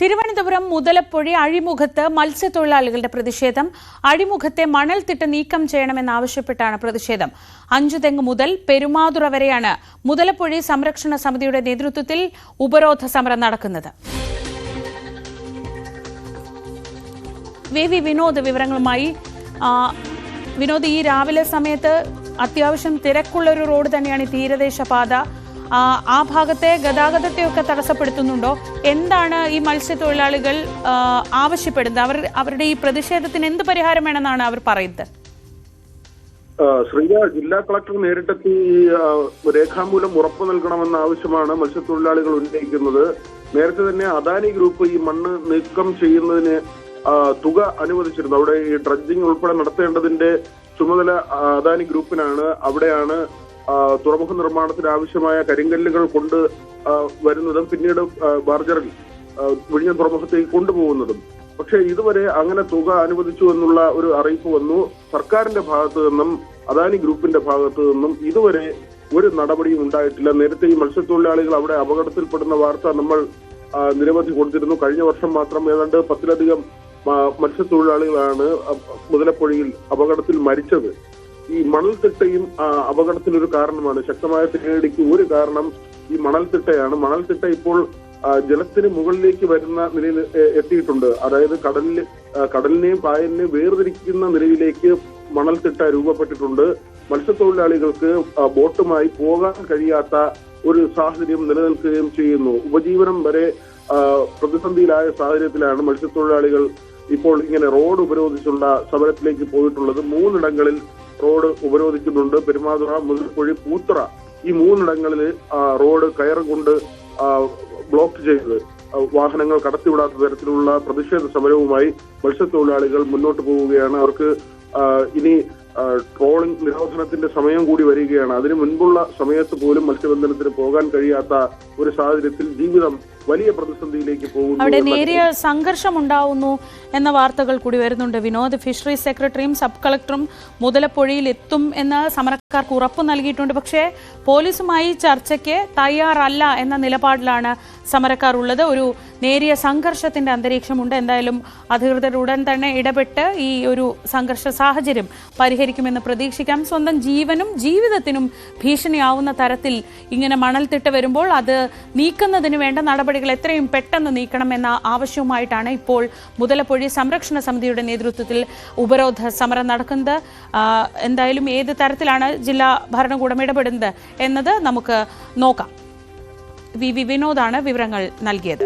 തിരുവനന്തപുരം മുതലപ്പൊഴി അഴിമുഖത്ത് മത്സ്യത്തൊഴിലാളികളുടെ പ്രതിഷേധം. അഴിമുഖത്തെ മണൽത്തിട്ട് നീക്കം ചെയ്യണമെന്നാവശ്യപ്പെട്ടാണ് പ്രതിഷേധം. അഞ്ചുതെങ്ങ് മുതൽ പെരുമാതുറ വരെയാണ് മുതലപ്പൊഴി സംരക്ഷണ സമിതിയുടെ നേതൃത്വത്തിൽ ഉപരോധ സമരം നടക്കുന്നത്. വിനോദ് വിവരങ്ങളുമായി. വിനോദ്, ഈ രാവിലെ സമയത്ത് അത്യാവശ്യം തിരക്കുള്ളൊരു റോഡ് തന്നെയാണ് ഈ തീരദേശ പാത. ആ ഭാഗത്തെ ഗതാഗതത്തെയൊക്കെ തടസ്സപ്പെടുത്തുന്നുണ്ടോ? എന്താണ് ഈ മത്സ്യത്തൊഴിലാളികൾ ആവശ്യപ്പെടുന്നത്? അവരുടെ ഈ പ്രതിഷേധത്തിന് എന്ത് പരിഹാരം വേണമെന്നാണ് അവർ പറയുന്നത്? ശ്രീയ, ജില്ലാ കളക്ടർ നേരിട്ടെത്തി രേഖാമൂലം ഉറപ്പു നൽകണമെന്ന ആവശ്യമാണ് മത്സ്യത്തൊഴിലാളികൾ ഉന്നയിക്കുന്നത്. നേരത്തെ തന്നെ അദാനി ഗ്രൂപ്പ് ഈ മണ്ണ് നീക്കം ചെയ്യുന്നതിന് തുക അനുവദിച്ചിരുന്നു. അവിടെ ഈ ഡ്രഡ്ജിംഗ് ഉൾപ്പെടെ നടത്തേണ്ടതിന്റെ ചുമതല അദാനി ഗ്രൂപ്പിനാണ്. അവിടെയാണ് തുറമുഖ നിർമ്മാണത്തിന് ആവശ്യമായ കരിങ്കല്ലുകൾ കൊണ്ട് വരുന്നതും പിന്നീട് ബാർജറിൽ വിഴിഞ്ഞം തുറമുഖത്തേക്ക് കൊണ്ടുപോകുന്നതും. പക്ഷെ ഇതുവരെ അങ്ങനെ തുക അനുവദിച്ചു എന്നുള്ള ഒരു അറിയിപ്പ് വന്നു. സർക്കാരിന്റെ ഭാഗത്തു നിന്നും അദാനി ഗ്രൂപ്പിന്റെ ഭാഗത്തു നിന്നും ഇതുവരെ ഒരു നടപടിയും ഉണ്ടായിട്ടില്ല. നേരത്തെ ഈ മത്സ്യത്തൊഴിലാളികൾ അവിടെ അപകടത്തിൽപ്പെടുന്ന വാർത്ത നമ്മൾ നിരവധി കൊടുത്തിരുന്നു. കഴിഞ്ഞ വർഷം മാത്രം ഏതാണ്ട് 10-ലധികം മത്സ്യത്തൊഴിലാളികളാണ് മുതലപ്പൊഴിയിൽ അപകടത്തിൽ മരിച്ചത്. ഈ മണൽത്തിട്ടയും അപകടത്തിനൊരു കാരണമാണ്. ശക്തമായ തിരയടിക്ക് ഒരു കാരണം ഈ മണൽത്തിട്ടയാണ്. മണൽത്തിട്ട ഇപ്പോൾ ജലത്തിന് മുകളിലേക്ക് വരുന്ന നിലയിൽ എത്തിയിട്ടുണ്ട്. അതായത് കടലിനെയും കായലിനെയും വേർതിരിക്കുന്ന നിലയിലേക്ക് മണൽത്തിട്ട രൂപപ്പെട്ടിട്ടുണ്ട്. മത്സ്യത്തൊഴിലാളികൾക്ക് ബോട്ടുമായി പോകാൻ കഴിയാത്ത ഒരു സാഹചര്യം നിലനിൽക്കുകയും ചെയ്യുന്നു. ഉപജീവനം വരെ പ്രതിസന്ധിയിലായ സാഹചര്യത്തിലാണ് മത്സ്യത്തൊഴിലാളികൾ ഇപ്പോൾ ഇങ്ങനെ റോഡ് ഉപരോധിച്ചുള്ള സമരത്തിലേക്ക് പോയിട്ടുള്ളത്. 3 ഇടങ്ങളിൽ റോഡ് ഉപരോധിക്കുന്നുണ്ട്. പെരുമാതുറ, മുതലപ്പൊഴി, പൂത്തുറ, ഈ 3 ഇടങ്ങളിൽ റോഡ് കയറുകൊണ്ട് ബ്ലോക്ക് ചെയ്ത് വാഹനങ്ങൾ കടത്തിവിടാത്ത തരത്തിലുള്ള പ്രതിഷേധ സമരവുമായി മത്സ്യത്തൊഴിലാളികൾ മുന്നോട്ട് പോവുകയാണ്. അവർക്ക് ഇനി ട്രോളിംഗ് നിരോധനത്തിന്റെ സമയം കൂടി വരികയാണ്. അതിനു മുൻപുള്ള സമയത്ത് പോലും മത്സ്യബന്ധനത്തിന് പോകാൻ കഴിയാത്ത ഒരു സാഹചര്യത്തിൽ ജീവിതം വലിയ പ്രതിസന്ധിയിലേക്ക് പോകുന്നു. അവിടെ നേരിയ സംഘർഷം ഉണ്ടാവുന്നു എന്ന വാർത്തകൾ കൂടി വരുന്നുണ്ട്. വിനോദ്, ഫിഷറീസ് സെക്രട്ടറിയും സബ് കളക്ടറും മുതലപ്പൊഴിയിൽ എത്തും എന്ന് സമരക്കാർക്ക് ഉറപ്പ് നൽകിയിട്ടുണ്ട്. പക്ഷേ പോലീസുമായി ചർച്ചയ്ക്ക് തയ്യാറല്ല എന്ന നിലപാടിലാണ് സമരക്കാർ ഉള്ളത്. ഒരു നേരിയ സംഘർഷത്തിന്റെ അന്തരീക്ഷമുണ്ട്. എന്തായാലും അധികൃതർ ഉടൻ തന്നെ ഇടപെട്ട് ഈ ഒരു സംഘർഷ സാഹചര്യം പരിഹരിക്കുമെന്ന് പ്രതീക്ഷിക്കാം. സ്വന്തം ജീവനും ജീവിതത്തിനും ഭീഷണിയാവുന്ന തരത്തിൽ ഇങ്ങനെ മണൽത്തിട്ട വരുമ്പോൾ അത് നീക്കുന്നതിന് വേണ്ട നടപടികൾ എത്രയും പെട്ടെന്ന് നീക്കണമെന്ന ആവശ്യവുമായിട്ടാണ് ഇപ്പോൾ മുതലപ്പൊഴി സംരക്ഷണ സമിതിയുടെ നേതൃത്വത്തിൽ ഉപരോധ സമരം നടക്കുന്നത്. എന്തായാലും ഏത് തരത്തിലാണ് ജില്ലാ ഭരണകൂടം ഇടപെടുന്നത് എന്നത് നമുക്ക് നോക്കാം. വിനോദാണ് വിവരങ്ങൾ നൽകിയത്.